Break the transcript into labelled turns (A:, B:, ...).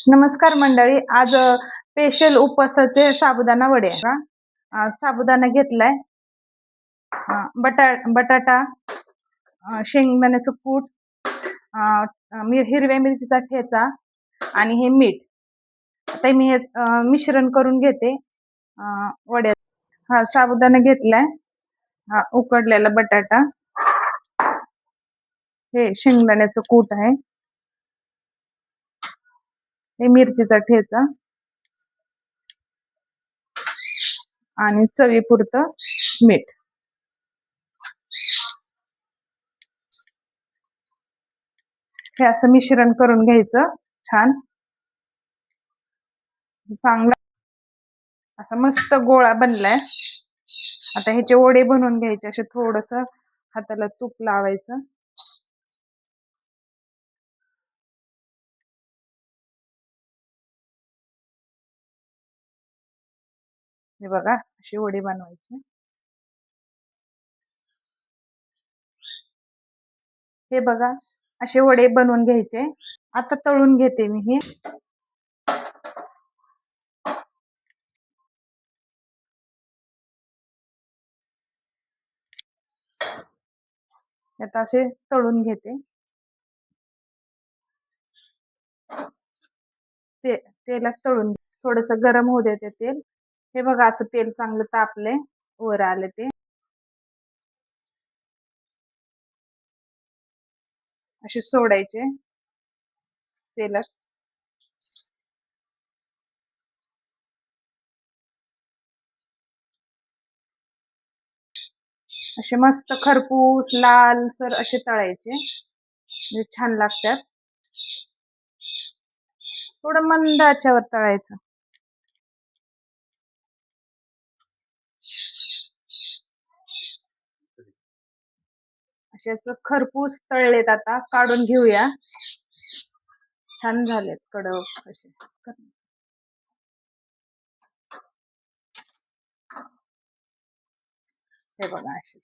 A: नमस्कार मंडळी. आज स्पेशल उपवासाचे साबुदाणा वडे आहे का. साबुदाणा घेतलाय, बटाटा, शेंगदाण्याचं कूट, हिरव्या मिरचीचा ठेचा आणि हे मीठ. आता मी हे मिश्रण करून घेते वड्यात. साबुदाणा घेतलाय, उकडलेला बटाटा, हे शेंगदाण्याचं कूट आहे, हे मिरचीचा ठेचा आणि चवीपुरतं मीठ. हे असं मिश्रण करून घ्यायचं छान. चांगला असा मस्त गोळा बनलाय. आता ह्याचे वडे बनवून घ्यायचे. असे थोडस हाताला तूप लावायचं. हे बघा, असे वडे बनवायचे. हे बघा, असे वडे बनवून घ्यायचे. आता तळून घेते मी हे. आता असे तळून घेते. तेलात तळून थोडस गरम होऊ देते तेल. हे बघा, असं तेल चांगलं तापले, वर आले ते. असे सोडायचे तेलात. असे मस्त खरपूस लाल सर असे तळायचे, म्हणजे छान लागतात. थोडं मंद आचेवर तळायचं. असे खरपूस तळलेत. आता काढून घेऊया. छान झालेत कडक असे. हे बघा असे.